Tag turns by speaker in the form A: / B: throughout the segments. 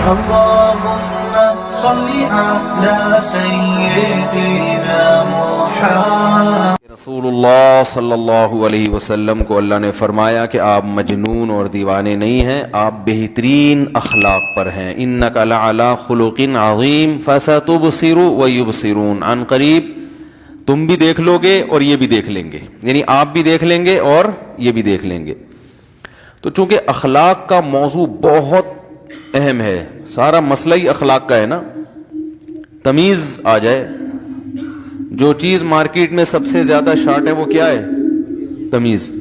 A: اللهم صل على سيدنا محمد.
B: رسول اللہ صلی اللہ علیہ وسلم کو اللہ نے فرمایا کہ آپ مجنون اور دیوانے نہیں ہیں، آپ بہترین اخلاق پر ہیں. انک لعلی خلق عظیم فستبصر ویبصرون. عن قریب تم بھی دیکھ لو گے اور یہ بھی دیکھ لیں گے، یعنی آپ بھی دیکھ لیں گے اور یہ بھی دیکھ لیں گے. تو چونکہ اخلاق کا موضوع بہت اہم ہے، سارا مسئلہ ہی اخلاق کا ہے نا. تمیز آ جائے، جو چیز مارکیٹ میں سب سے زیادہ شارٹ ہے وہ کیا ہے؟ تمیز.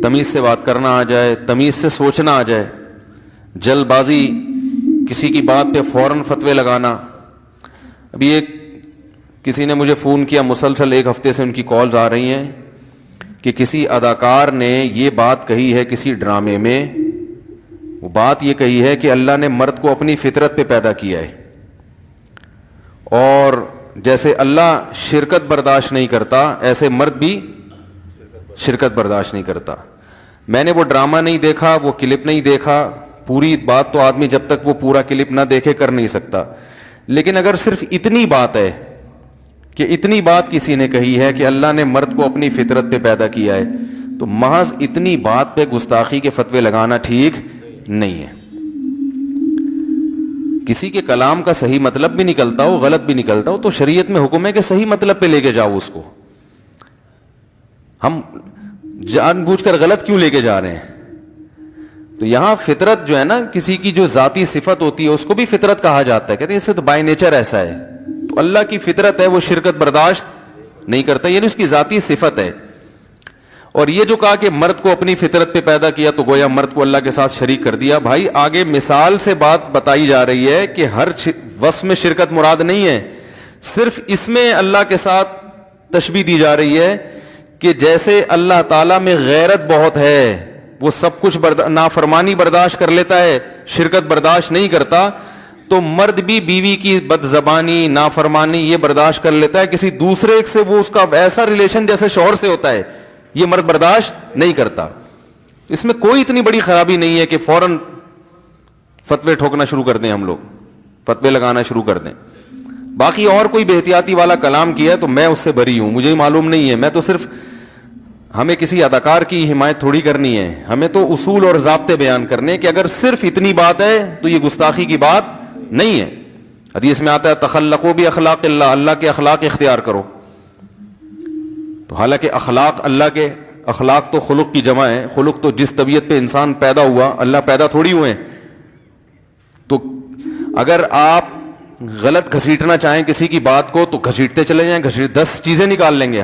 B: تمیز سے بات کرنا آ جائے، تمیز سے سوچنا آ جائے. جلد بازی، کسی کی بات پہ فوراً فتوے لگانا. ابھی ایک کسی نے مجھے فون کیا، مسلسل ایک ہفتے سے ان کی کالز آ رہی ہیں کہ کسی اداکار نے یہ بات کہی ہے کسی ڈرامے میں. وہ بات یہ کہی ہے کہ اللہ نے مرد کو اپنی فطرت پہ پیدا کیا ہے، اور جیسے اللہ شرکت برداشت نہیں کرتا ایسے مرد بھی شرکت برداشت نہیں کرتا. میں نے وہ ڈرامہ نہیں دیکھا، وہ کلپ نہیں دیکھا. پوری بات تو آدمی جب تک وہ پورا کلپ نہ دیکھے کر نہیں سکتا. لیکن اگر صرف اتنی بات ہے کہ اتنی بات کسی نے کہی ہے کہ اللہ نے مرد کو اپنی فطرت پہ پیدا کیا ہے، تو محض اتنی بات پہ گستاخی کے فتوے لگانا ٹھیک نہیں ہے. کسی کے کلام کا صحیح مطلب بھی نکلتا ہو، غلط بھی نکلتا ہو، تو شریعت میں حکم ہے کہ صحیح مطلب پہ لے کے جاؤ اس کو. ہم جان بوجھ کر غلط کیوں لے کے جا رہے ہیں؟ تو یہاں فطرت جو ہے نا، کسی کی جو ذاتی صفت ہوتی ہے اس کو بھی فطرت کہا جاتا ہے. کہتے ہیں اس سے تو بائی نیچر ایسا ہے. تو اللہ کی فطرت ہے، وہ شرکت برداشت نہیں کرتا، یعنی اس کی ذاتی صفت ہے. اور یہ جو کہا کہ مرد کو اپنی فطرت پہ پیدا کیا، تو گویا مرد کو اللہ کے ساتھ شریک کر دیا. بھائی آگے مثال سے بات بتائی جا رہی ہے کہ ہر وصف میں شرکت مراد نہیں ہے، صرف اس میں اللہ کے ساتھ تشبیہ دی جا رہی ہے کہ جیسے اللہ تعالیٰ میں غیرت بہت ہے، وہ سب کچھ نافرمانی برداشت کر لیتا ہے، شرکت برداشت نہیں کرتا، تو مرد بھی بیوی کی بد زبانی، نافرمانی یہ برداشت کر لیتا ہے. کسی دوسرے سے وہ اس کا ایسا ریلیشن جیسے شوہر سے ہوتا ہے، یہ مرد برداشت نہیں کرتا. اس میں کوئی اتنی بڑی خرابی نہیں ہے کہ فوراً فتوے ٹھوکنا شروع کر دیں، ہم لوگ فتوے لگانا شروع کر دیں. باقی اور کوئی بے احتیاطی والا کلام کیا ہے تو میں اس سے بری ہوں، مجھے معلوم نہیں ہے. میں تو صرف، ہمیں کسی اداکار کی حمایت تھوڑی کرنی ہے، ہمیں تو اصول اور ضابطے بیان کرنے کہ اگر صرف اتنی بات ہے تو یہ گستاخی کی بات نہیں ہے. حدیث میں آتا ہے تخلقوا باخلاق اللہ، اللہ کے اخلاق اختیار کرو. تو حالانکہ اخلاق، اللہ کے اخلاق تو خلق کی جمع ہے. خلق تو جس طبیعت پہ انسان پیدا ہوا، اللہ پیدا تھوڑی ہوئے. تو اگر آپ غلط گھسیٹنا چاہیں کسی کی بات کو تو گھسیٹتے چلے جائیں، 10 چیزیں نکال لیں گے.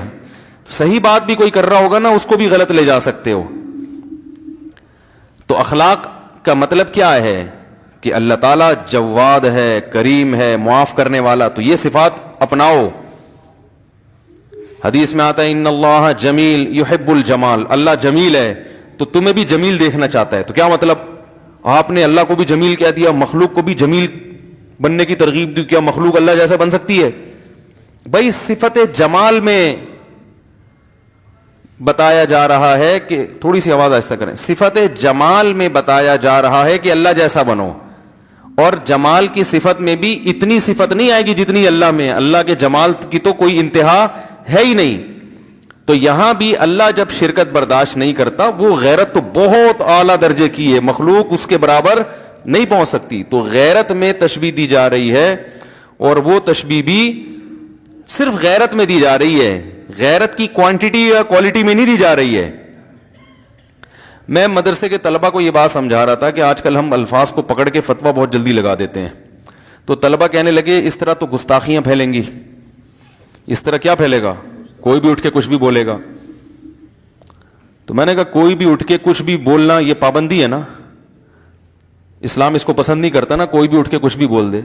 B: صحیح بات بھی کوئی کر رہا ہوگا نا، اس کو بھی غلط لے جا سکتے ہو. تو اخلاق کا مطلب کیا ہے کہ اللہ تعالیٰ جواد ہے، کریم ہے، معاف کرنے والا. تو یہ صفات اپناؤ. حدیث میں آتا ہے ان اللہ جمیل یحب الجمال، اللہ جمیل ہے تو تمہیں بھی جمیل دیکھنا چاہتا ہے. تو کیا مطلب؟ آپ نے اللہ کو بھی جمیل کہہ دیا، مخلوق کو بھی جمیل بننے کی ترغیب دی. کیا مخلوق اللہ جیسا بن سکتی ہے؟ بھائی صفت جمال میں بتایا جا رہا ہے کہ، تھوڑی سی آواز آہستہ کریں، صفت جمال میں بتایا جا رہا ہے کہ اللہ جیسا بنو. اور جمال کی صفت میں بھی اتنی صفت نہیں آئے گی جتنی اللہ میں. اللہ کے جمال کی تو کوئی انتہا ہے ہی نہیں. تو یہاں بھی اللہ جب شرکت برداشت نہیں کرتا، وہ غیرت تو بہت اعلیٰ درجے کی ہے، مخلوق اس کے برابر نہیں پہنچ سکتی. تو غیرت میں تشبیہ دی جا رہی ہے، اور وہ تشبیہ بھی صرف غیرت میں دی جا رہی ہے، غیرت کی کوانٹٹی یا کوالٹی میں نہیں دی جا رہی ہے. میں مدرسے کے طلبہ کو یہ بات سمجھا رہا تھا کہ آج کل ہم الفاظ کو پکڑ کے فتویٰ بہت جلدی لگا دیتے ہیں. تو طلبہ کہنے لگے اس طرح تو گستاخیاں پھیلیں گی. اس طرح کیا پھیلے گا؟ کوئی بھی اٹھ کے کچھ بھی بولے گا. تو میں نے کہا کوئی بھی اٹھ کے کچھ بھی بولنا یہ پابندی ہے نا، اسلام اس کو پسند نہیں کرتا نا، کوئی بھی اٹھ کے کچھ بھی بول دے.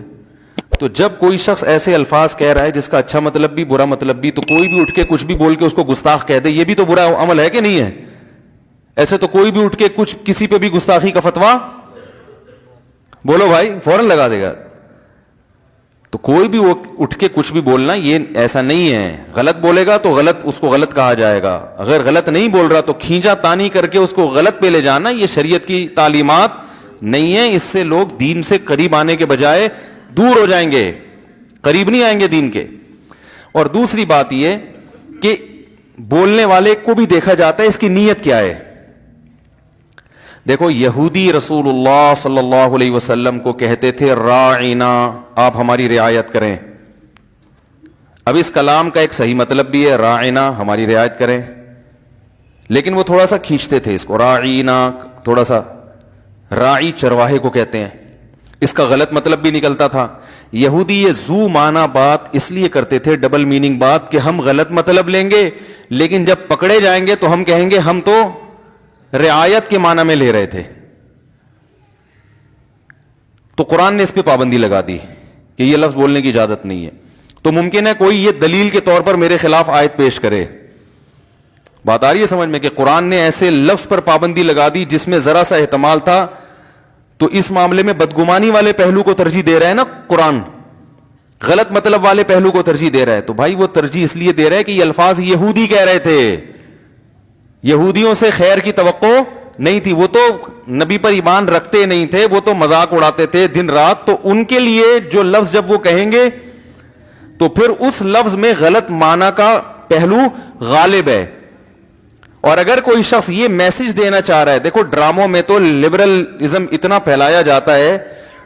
B: تو جب کوئی شخص ایسے الفاظ کہہ رہا ہے جس کا اچھا مطلب بھی برا مطلب بھی، تو کوئی بھی اٹھ کے کچھ بھی بول کے اس کو گستاخ کہہ دے، یہ بھی تو برا عمل ہے کہ نہیں ہے؟ ایسے تو کوئی بھی اٹھ کے کچھ کسی پہ بھی گستاخی کا فتویٰ بولو بھائی فوراً لگا دے گا. تو کوئی بھی اٹھ کے کچھ بھی بولنا یہ ایسا نہیں ہے. غلط بولے گا تو غلط، اس کو غلط کہا جائے گا. اگر غلط نہیں بول رہا تو کھینچا تانی کر کے اس کو غلط پہ لے جانا، یہ شریعت کی تعلیمات نہیں ہے. اس سے لوگ دین سے قریب آنے کے بجائے دور ہو جائیں گے, قریب نہیں آئیں گے دین کے. اور دوسری بات یہ کہ بولنے والے کو بھی دیکھا جاتا ہے اس کی نیت کیا ہے. دیکھو یہودی رسول اللہ صلی اللہ علیہ وسلم کو کہتے تھے راعینا, آپ ہماری رعایت کریں. اب اس کلام کا ایک صحیح مطلب بھی ہے, راعینا ہماری رعایت کریں, لیکن وہ تھوڑا سا کھینچتے تھے اس کو, راعینا تھوڑا سا, راعی چرواہے کو کہتے ہیں, اس کا غلط مطلب بھی نکلتا تھا. یہودی یہ زو معنی بات اس لیے کرتے تھے, ڈبل میننگ بات, کہ ہم غلط مطلب لیں گے لیکن جب پکڑے جائیں گے تو ہم کہیں گے ہم تو رعایت کے معنی میں لے رہے تھے. تو قرآن نے اس پہ پابندی لگا دی کہ یہ لفظ بولنے کی اجازت نہیں ہے. تو ممکن ہے کوئی یہ دلیل کے طور پر میرے خلاف آیت پیش کرے. بات آ رہی ہے سمجھ میں کہ قرآن نے ایسے لفظ پر پابندی لگا دی جس میں ذرا سا احتمال تھا. تو اس معاملے میں بدگمانی والے پہلو کو ترجیح دے رہا ہے نا قرآن, غلط مطلب والے پہلو کو ترجیح دے رہا ہے. تو بھائی وہ ترجیح اس لیے دے رہا ہے کہ یہ الفاظ یہودی کہہ رہے تھے, یہودیوں سے خیر کی توقع نہیں تھی, وہ تو نبی پر ایمان رکھتے نہیں تھے, وہ تو مذاق اڑاتے تھے دن رات. تو ان کے لیے جو لفظ جب وہ کہیں گے تو پھر اس لفظ میں غلط معنی کا پہلو غالب ہے. اور اگر کوئی شخص یہ میسج دینا چاہ رہا ہے, دیکھو ڈراموں میں تو لبرلزم اتنا پھیلایا جاتا ہے,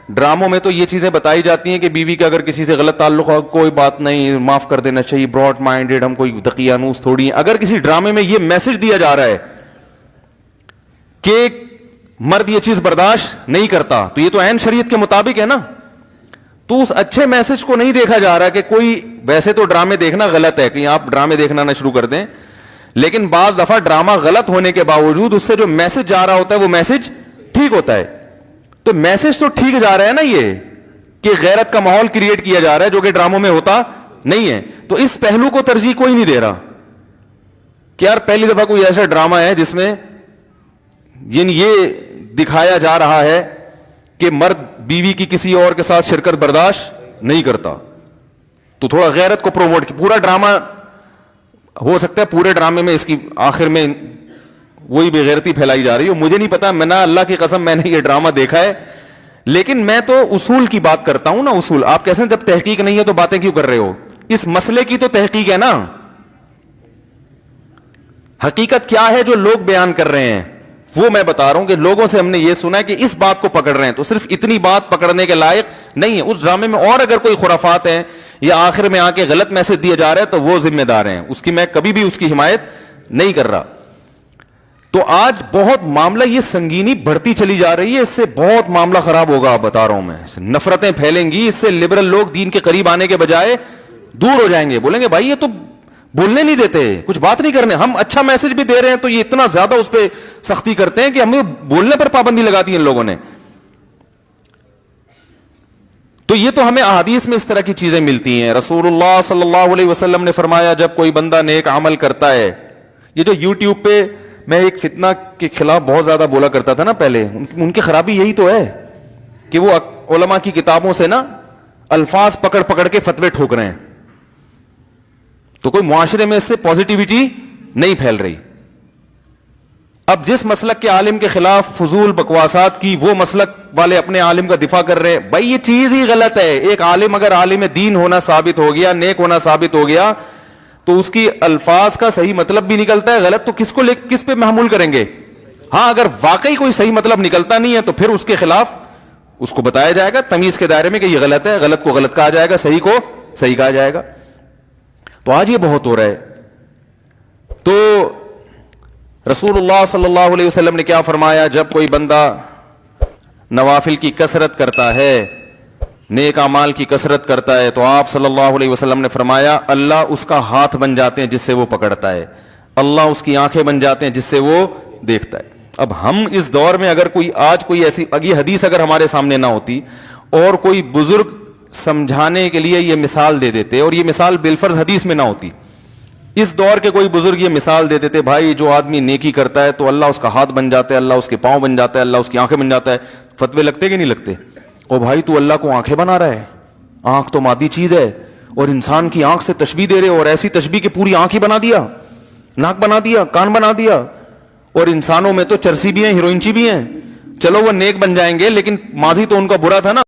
B: ڈراموں میں تو یہ چیزیں بتائی جاتی ہیں کہ بیوی کا اگر کسی سے غلط تعلق ہو کوئی بات نہیں, معاف کر دینا چاہیے, براڈ مائنڈیڈ, ہم کوئی دقیانوس تھوڑی ہیں. اگر کسی ڈرامے میں یہ میسج دیا جا رہا ہے کہ مرد یہ چیز برداشت نہیں کرتا, تو یہ تو عین شریعت کے مطابق ہے نا. تو اس اچھے میسج کو نہیں دیکھا جا رہا کہ کوئی, ویسے تو ڈرامے دیکھنا غلط ہے, کہ آپ ڈرامے دیکھنا نہ شروع کر دیں, لیکن بعض دفعہ ڈرامہ غلط ہونے کے باوجود اس سے جو میسج جا رہا ہوتا ہے وہ میسج ٹھیک ہوتا ہے. تو میسج تو ٹھیک جا رہا ہے نا, یہ کہ غیرت کا ماحول کریٹ کیا جا رہا ہے جو کہ ڈراموں میں ہوتا نہیں ہے. تو اس پہلو کو ترجیح کوئی نہیں دے رہا کہ یار پہلی دفعہ کوئی ایسا ڈرامہ ہے جس میں یہ دکھایا جا رہا ہے کہ مرد بیوی کی کسی اور کے ساتھ شرکت برداشت نہیں کرتا, تو تھوڑا غیرت کو پروموٹ. پورا ڈرامہ ہو سکتا ہے پورے ڈرامے میں اس کی آخر میں وہی بے غیرتی پھیلائی جا رہی ہو, مجھے نہیں پتا, میں نہ اللہ کی قسم میں نے یہ ڈرامہ دیکھا ہے, لیکن میں تو اصول کی بات کرتا ہوں نا. اصول آپ کیسے, جب تحقیق نہیں ہے تو باتیں کیوں کر رہے ہو؟ اس مسئلے کی تو تحقیق ہے نا, حقیقت کیا ہے جو لوگ بیان کر رہے ہیں وہ میں بتا رہا ہوں کہ لوگوں سے ہم نے یہ سنا ہے کہ اس بات کو پکڑ رہے ہیں, تو صرف اتنی بات پکڑنے کے لائق نہیں ہے. اس ڈرامے میں اور اگر کوئی خرافات ہیں یا آخر میں آ کے غلط میسج دیا جا رہا ہے تو وہ ذمہ دار ہیں اس کی, میں کبھی بھی اس کی حمایت نہیں کر رہا. تو آج بہت معاملہ یہ سنگینی بڑھتی چلی جا رہی ہے, اس سے بہت معاملہ خراب ہوگا, آپ بتا رہا ہوں میں. نفرتیں پھیلیں گی, اس سے لبرل لوگ دین کے قریب آنے کے بجائے دور ہو جائیں گے, بولیں گے بھائی یہ تو بولنے نہیں دیتے, کچھ بات نہیں کرنے, ہم اچھا میسج بھی دے رہے ہیں تو یہ اتنا زیادہ اس پہ سختی کرتے ہیں کہ ہمیں بولنے پر پابندی لگا دی ان لوگوں نے. تو یہ تو ہمیں احادیث میں اس طرح کی چیزیں ملتی ہیں. رسول اللہ صلی اللہ علیہ وسلم نے فرمایا جب کوئی بندہ نیک عمل کرتا ہے, یہ جو یوٹیوب پہ میں ایک فتنہ کے خلاف بہت زیادہ بولا کرتا تھا نا پہلے, ان کی خرابی یہی تو ہے کہ وہ علماء کی کتابوں سے نا الفاظ پکڑ پکڑ کے فتوے ٹھوک رہے ہیں, تو کوئی معاشرے میں اس سے پازیٹیوٹی نہیں پھیل رہی. اب جس مسلک کے عالم کے خلاف فضول بکواسات کی, وہ مسلک والے اپنے عالم کا دفاع کر رہے ہیں. بھائی یہ چیز ہی غلط ہے. ایک عالم اگر عالم دین ہونا ثابت ہو گیا, نیک ہونا ثابت ہو گیا, تو اس کی الفاظ کا صحیح مطلب بھی نکلتا ہے, غلط تو کس پہ محمول کریں گے؟ ہاں اگر واقعی کوئی صحیح مطلب نکلتا نہیں ہے تو پھر اس کے خلاف اس کو بتایا جائے گا تمیز کے دائرے میں کہ یہ غلط ہے, غلط کو غلط کہا جائے گا, صحیح کو صحیح کہا جائے گا. تو آج یہ بہت ہو رہا ہے. تو رسول اللہ صلی اللہ علیہ وسلم نے کیا فرمایا, جب کوئی بندہ نوافل کی کثرت کرتا ہے, نیک اعمال کی کثرت کرتا ہے, تو آپ صلی اللہ علیہ وسلم نے فرمایا اللہ اس کا ہاتھ بن جاتے ہیں جس سے وہ پکڑتا ہے, اللہ اس کی آنکھیں بن جاتے ہیں جس سے وہ دیکھتا ہے. اب ہم اس دور میں اگر کوئی ایسی حدیث اگر ہمارے سامنے نہ ہوتی اور کوئی بزرگ سمجھانے کے لیے یہ مثال دے دیتے, اور یہ مثال بالفرض حدیث میں نہ ہوتی, اس دور کے کوئی بزرگ یہ مثال دے دیتے, بھائی جو آدمی نیکی کرتا ہے تو اللہ اس کا ہاتھ بن جاتا ہے, اللہ اس کے پاؤں بن جاتا ہے, اللہ اس کی آنکھیں بن جاتا ہے, فتوے لگتے کہ نہیں لگتے؟ او بھائی تو اللہ کو آنکھیں بنا رہا ہے, آنکھ تو مادی چیز ہے, اور انسان کی آنکھ سے تشبیہ دے رہے, اور ایسی تشبیہ کہ پوری آنکھ ہی بنا دیا, ناک بنا دیا, کان بنا دیا, اور انسانوں میں تو چرسی بھی ہیں, ہیروئنچی بھی ہیں, چلو وہ نیک بن جائیں گے لیکن ماضی تو ان کا برا تھا نا.